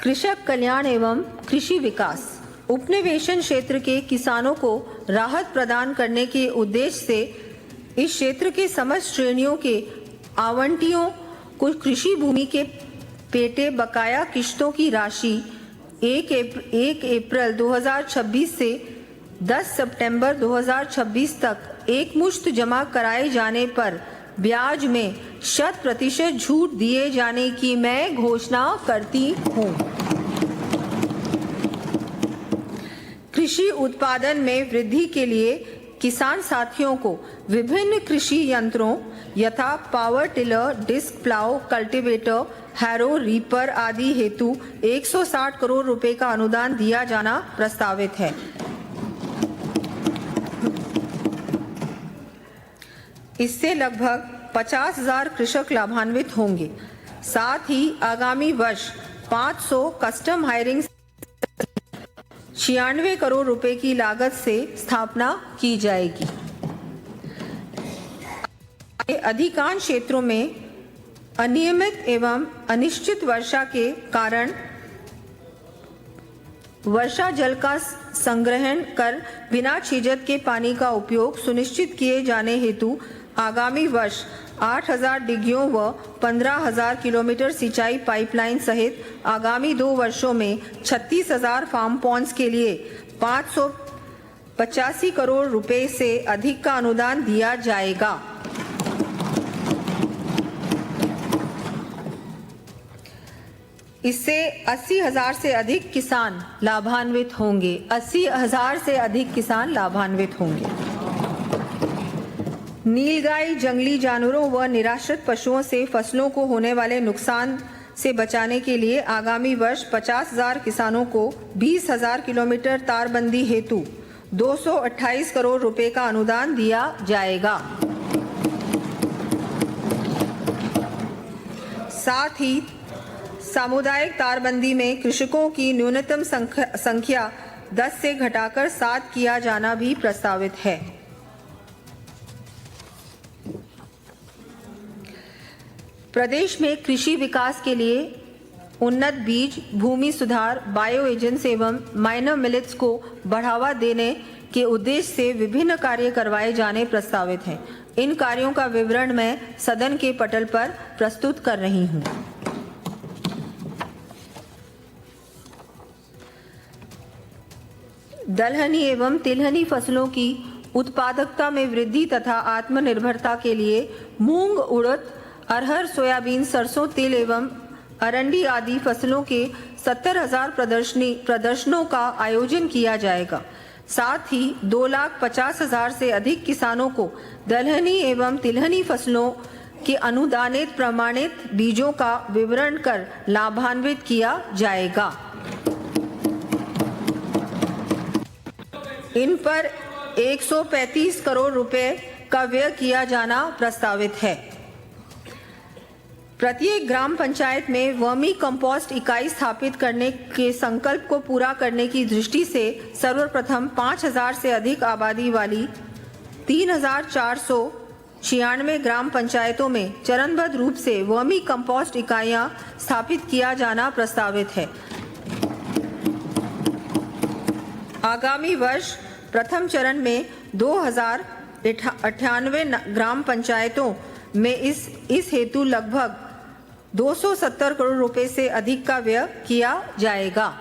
कृषक कल्याण एवं कृषि विकास उपनिवेशन क्षेत्र के किसानों को राहत प्रदान करने के उद्देश्य से इस क्षेत्र के समस्त श्रेणियों के आवंटियों को कृषि भूमि के पेटे बकाया किश्तों की राशि 1 अप्रैल 2026 से 10 सितंबर 2026 तक एकमुश्त जमा कराए जाने पर ब्याज में 100% छूट दिए जाने की मैं घोषणा करती हूँ। कृषि उत्पादन में वृद्धि के लिए किसान साथियों को विभिन्न कृषि यंत्रों यथा power tiller, disc plough, cultivator, harrow, reaper आदि हेतु 160 करोड़ रुपए का अनुदान दिया जाना प्रस्तावित है। इससे लगभग 50,000 कृषक लाभान्वित होंगे। साथ ही आगामी वर्ष 500 कस्टम हायरिंग 96 करोड़ रुपए की लागत से स्थापना की जाएगी। अधिकांश क्षेत्रों में अनियमित एवं अनिश्चित वर्षा के कारण वर्षा जल का संग्रहण कर बिना छीजत के पानी का उपयोग सुनिश्चित किए जाने हेतु आगामी वर्ष 8,000 डिग्गियों व 15,000 किलोमीटर सिंचाई पाइपलाइन सहित आगामी 2 वर्षों में 36,000 फार्म पॉन्ड्स के लिए 585 करोड़ रुपए से अधिक का अनुदान दिया जाएगा। इससे 80,000 से अधिक किसान लाभान्वित होंगे। 80,000 से अधिक किसान लाभान्वित होंगे। नीलगाय, जंगली जानवरों व निराश्रित पशुओं से फसलों को होने वाले नुकसान से बचाने के लिए आगामी वर्ष 50,000 किसानों को 20,000 किलोमीटर तारबंदी हेतु 228 करोड़ रुपए का अनुदान दिया जाएगा। साथ ही सामुदायिक तारबंदी में कृषकों की न्यूनतम संख्या 10 से घटाकर 7 किया जाना भी प्रस्तावित है। प्रदेश में कृषि विकास के लिए उन्नत बीज, भूमि सुधार, बायो एजेंट्स एवं माइनर मिलेट्स को बढ़ावा देने के उद्देश्य से विभिन्न कार्य करवाए जाने प्रस्तावित हैं। इन कार्यों का विवरण मैं सदन के पटल पर प्रस्तुत कर रही हूँ। दलहनी एवं तिलहनी फसलों की उत्पादकता में वृद्धि तथा आत्मनिर्भरता के लिए मूंग, उड़द, अरहर, सोयाबीन, सरसों, तिल एवं अरंडी आदि फसलों के 70,000 प्रदर्शनों का आयोजन किया जाएगा। साथ ही 2,50,000 से अधिक किसानों को दलहनी एवं तिलहनी फसलों के अनुदानित प्रमाणित बीजों का वितरण कर लाभान्वित किया जाएगा। इन पर 135 करोड़ रुपए का व्यय किया जाना प्रस्तावित है। प्रत्येक ग्राम पंचायत में वर्मी कंपोस्ट इकाई स्थापित करने के संकल्प को पूरा करने की दृष्टि से सर्वप्रथम 5,000 से अधिक आबादी वाली 3,496 ग्राम पंचायतों में चरणबद्ध रूप से वर्मी कंपोस्ट इकाइयां स्थापित किया जाना प्रस्तावित है। आगामी वर्ष प्रथम चरण में 2,098 ग्राम पंचायतों में इस हेतु लगभग 270 करोड़ रुपए से अधिक का व्यय किया जाएगा।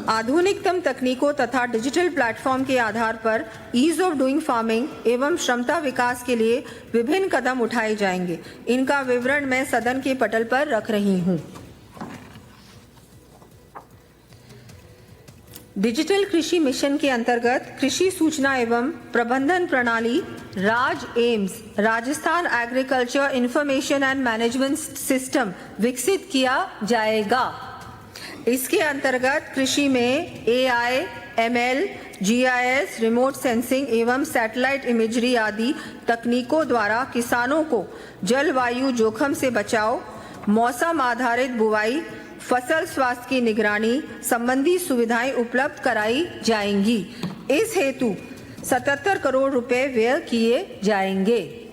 आधुनिकतम तकनीकों तथा डिजिटल प्लेटफॉर्म के आधार पर ईज ऑफ डूइंग फार्मिंग एवं क्षमता विकास के लिए विभिन्न कदम उठाए जाएंगे। इनका विवरण मैं सदन के पटल पर रख रही हूँ। डिजिटल कृषि मिशन के अंतर्गत कृषि सूचना एवं प्रबंधन प्रणाली Raj AIMS Rajasthan agriculture information and management system विकसित किया जाएगा। इसके अंतर्गत कृषि में AI, ML, GIS, remote sensing एवं सैटेलाइट इमेजरी आदि तकनीकों द्वारा किसानों को जलवायु जोखिम से बचाव, मौसम आधारित बुवाई, फसल स्वास्थ्य की निगरानी संबंधी सुविधाएं उपलब्ध कराई जाएंगी। इस हेतु 77 करोड़ रुपए व्यय किए जाएंगे।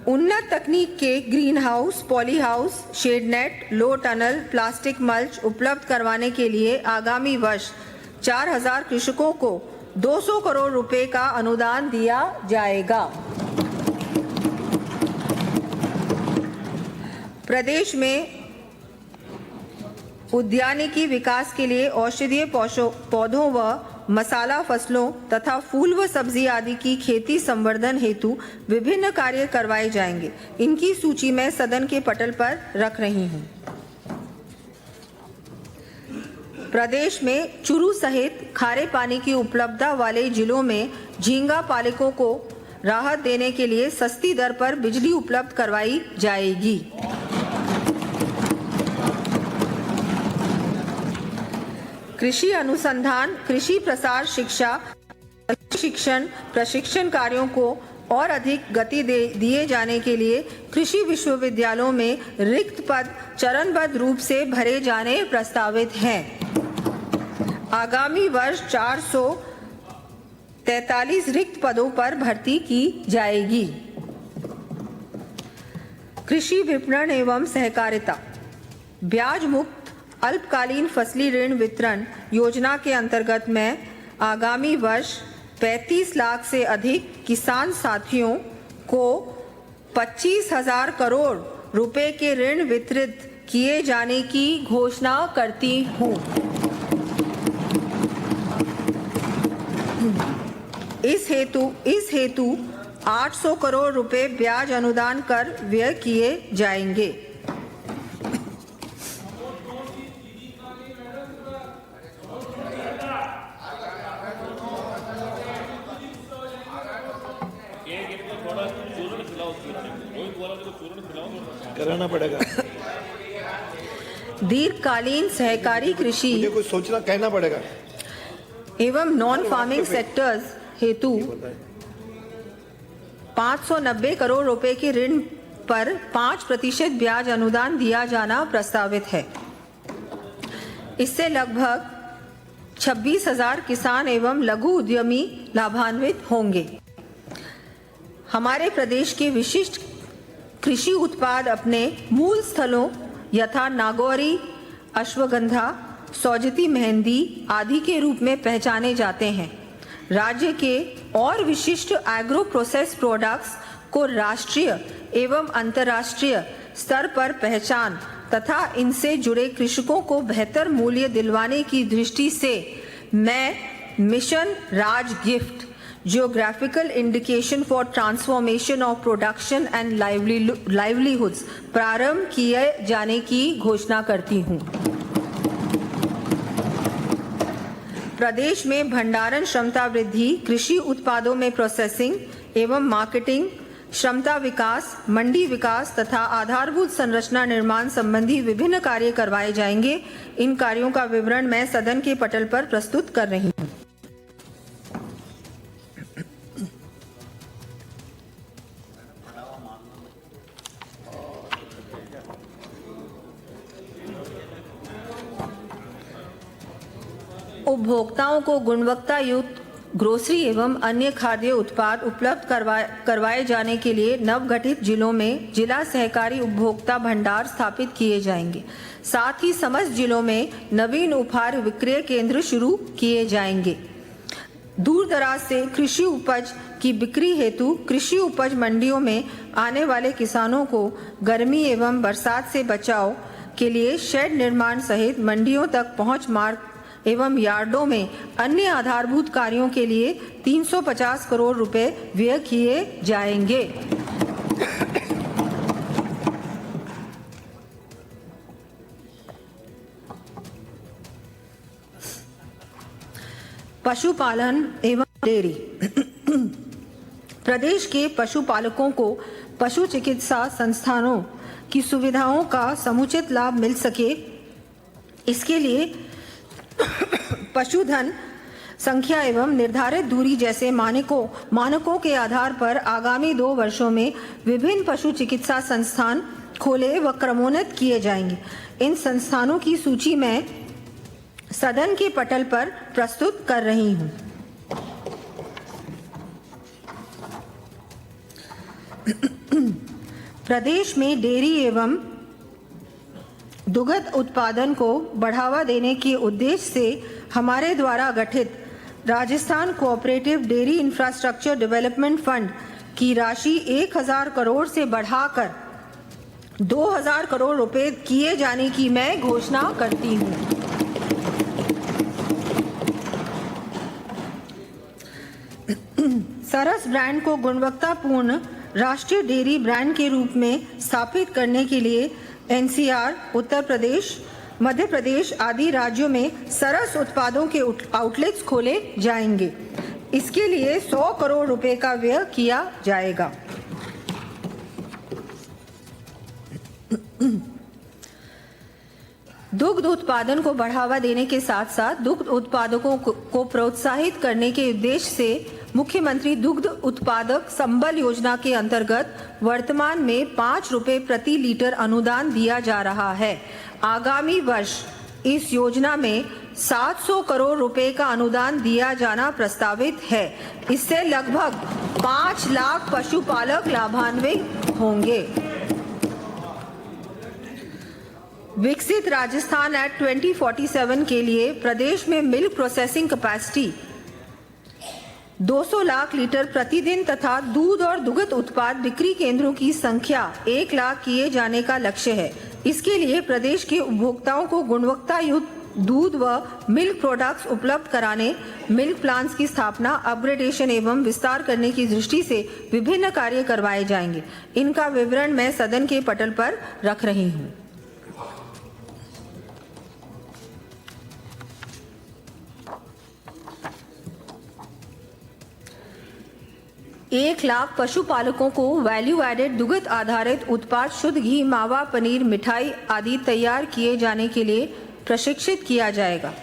उन्नत तकनीक के green house, poly house, shade net, low tunnel, plastic mulch उपलब्ध करवाने के लिए आगामी वर्ष 4000 कृषकों को 200 करोड़ रुपए का अनुदान दिया जाएगा। प्रदेश में उद्यानिकी विकास के लिए औषधीय पौधों व मसाला फसलों तथा फूल व सब्जी आदि की खेती संवर्धन हेतु विभिन्न कार्य करवाए जाएंगे। इनकी सूची मैं सदन के पटल पर रख रही हूं। प्रदेश में चूरू सहित खारे पानी की उपलब्धता वाले जिलों में झींगा पालकों को राहत देने के लिए सस्ती दर पर बिजली उपलब्ध करवाई जाएगी। कृषि अनुसंधान, कृषि प्रसार शिक्षा, शिक्षण प्रशिक्षण कार्यों को और अधिक गति दिए जाने के लिए कृषि विश्वविद्यालयों में रिक्त पद चरणबद्ध रूप से भरे जाने प्रस्तावित हैं। आगामी वर्ष 443 रिक्त पदों पर भर्ती की जाएगी। कृषि विपणन एवं सहकारिता, ब्याज मुक्त अल्पकालीन फसली ऋण वितरण योजना के अंतर्गत मैं आगामी वर्ष 35 लाख से अधिक किसान साथियों को 25,000 करोड़ रुपए के ऋण वितरित किए जाने की घोषणा करती हूँ। इस हेतु 800 करोड़ रुपए ब्याज अनुदान कर व्यय किए जाएंगे। कराना पड़ेगा। दीर्घकालीन सहकारी कृषि मुझे कुछ सोचना कहना पड़ेगा एवं नॉन फार्मिंग सेक्टर्स हेतु 590 करोड़ रुपए के ऋण पर 5% ब्याज अनुदान दिया जाना प्रस्तावित है। इससे लगभग 26,000 किसान एवं लघु उद्यमी लाभान्वित होंगे। हमारे प्रदेश के विशिष्ट कृषि उत्पाद अपने मूल स्थलों यथा नागौरी, अश्वगंधा, सौजती मेहंदी आदि के रूप में पहचाने जाते हैं। राज्य के और विशिष्ट एग्रो प्रोसेस प्रोडक्ट्स को राष्ट्रीय एवं अंतर्राष्ट्रीय स्तर पर पहचान तथा इनसे जुड़े कृषकों को बेहतर मूल्य दिलवाने की दृष्टि से मैं mission Raj gift Geographical Indication for Transformation of Production and Livelihoods प्रारंभ किए जाने की घोषणा करती हूँ। प्रदेश में भंडारण क्षमता वृद्धि, कृषि उत्पादों में प्रोसेसिंग एवं मार्केटिंग क्षमता विकास, मंडी विकास तथा आधारभूत संरचना निर्माण संबंधी विभिन्न कार्य करवाए जाएंगे। इन कार्यों का विवरण मैं सदन के पटल पर प्रस्तुत कर रही हूँ। उपभोक्ताओं को गुणवत्ता युक्त ग्रोसरी एवं अन्य खाद्य उत्पाद उपलब्ध करवाए जाने के लिए नवगठित जिलों में जिला सहकारी उपभोक्ता भंडार स्थापित किए जाएंगे। साथ ही समस्त जिलों में नवीन उपहार विक्रय केंद्र शुरू किए जाएंगे। दूर दराज से कृषि उपज की बिक्री हेतु कृषि उपज मंडियों में आने वाले किसानों को गर्मी एवं बरसात से बचाव के लिए शेड निर्माण सहित मंडियों तक पहुंच मार्ग एवं यार्डों में अन्य आधारभूत कार्यों के लिए 350 करोड़ रुपए व्यय किए जाएंगे। पशुपालन एवं डेयरी, प्रदेश के पशुपालकों को पशु चिकित्सा संस्थानों की सुविधाओं का समुचित लाभ मिल सके, इसके लिए पशुधन संख्या एवं निर्धारित दूरी जैसे मानकों के आधार पर आगामी 2 वर्षों में विभिन्न पशु चिकित्सा संस्थान खोले व क्रमोन्नत किए जाएंगे। इन संस्थानों की सूची मैं सदन के पटल पर प्रस्तुत कर रही हूं। प्रदेश में डेयरी एवं दुग्ध उत्पादन को बढ़ावा देने के उद्देश्य से हमारे द्वारा गठित Rajasthan cooperative dairy infrastructure development fund की राशि 1000 करोड़ से बढ़ाकर 2000 करोड़ रुपए किए जाने की मैं घोषणा करती हूँ। सरस ब्रांड को गुणवत्तापूर्ण राष्ट्रीय डेयरी ब्रांड के रूप में स्थापित करने के लिए एनसीआर, उत्तर प्रदेश, मध्य प्रदेश आदि राज्यों में सरस उत्पादों के आउटलेट्स खोले जाएंगे। इसके लिए 100 करोड़ रुपए का व्यय किया जाएगा। दुग्ध उत्पादन को बढ़ावा देने के साथ साथ दुग्ध उत्पादकों को प्रोत्साहित करने के उद्देश्य से मुख्यमंत्री दुग्ध उत्पादक संबल योजना के अंतर्गत वर्तमान में 5 रुपए प्रति लीटर अनुदान दिया जा रहा है। आगामी वर्ष इस योजना में 700 करोड़ रुपए का अनुदान दिया जाना प्रस्तावित है। इससे लगभग 5 लाख पशुपालक लाभान्वित होंगे। विकसित राजस्थान एक्ट 2047 के लिए प्रदेश में milk processing capacity 200 lakh litre प्रतिदिन तथा दूध और दुग्ध उत्पाद बिक्री केंद्रों की संख्या 1 लाख किए जाने का लक्ष्य है। इसके लिए प्रदेश के उपभोक्ताओं को गुणवत्ता युक्त दूध व मिल्क प्रोडक्ट्स उपलब्ध कराने, मिल्क प्लांट्स की स्थापना, अपग्रेडेशन एवं विस्तार करने की दृष्टि से विभिन्न कार्य करवाए जाएंगे। इनका विवरण मैं सदन के पटल पर रख रही हूँ। एक लाख पशुपालकों को वैल्यू एडेड दुग्ध आधारित उत्पाद, शुद्ध घी, मावा, पनीर, मिठाई आदि तैयार किए जाने के लिए प्रशिक्षित किया जाएगा।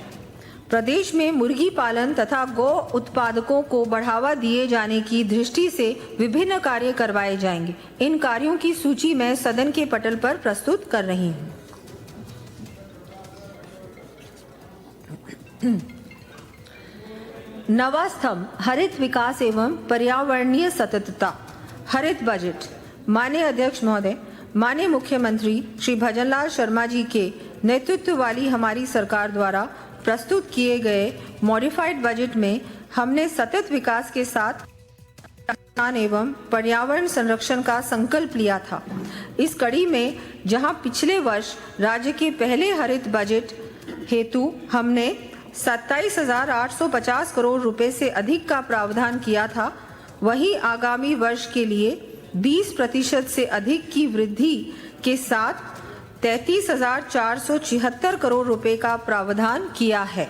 प्रदेश में मुर्गी पालन तथा गौ उत्पादकों को बढ़ावा दिए जाने की दृष्टि से विभिन्न कार्य करवाए जाएंगे। इन कार्यों की सूची मैं सदन के पटल पर प्रस्तुत कर रही हूँ। नवा स्तंभ हरित विकास एवं पर्यावरणीय सततता, हरित बजट। माननीय अध्यक्ष महोदय, माननीय मुख्यमंत्री श्री भजनलाल शर्मा जी के नेतृत्व वाली हमारी सरकार द्वारा प्रस्तुत किए गए मॉडिफाइड बजट में हमने सतत विकास के साथ एवं पर्यावरण संरक्षण का संकल्प लिया था। इस कड़ी में जहां पिछले वर्ष राज्य के पहले हरित बजट हेतु हमने 27,850 करोड़ रुपए से अधिक का प्रावधान किया था, वहीं आगामी वर्ष के लिए 20% से अधिक की वृद्धि के साथ 33,476 करोड़ रुपए का प्रावधान किया है।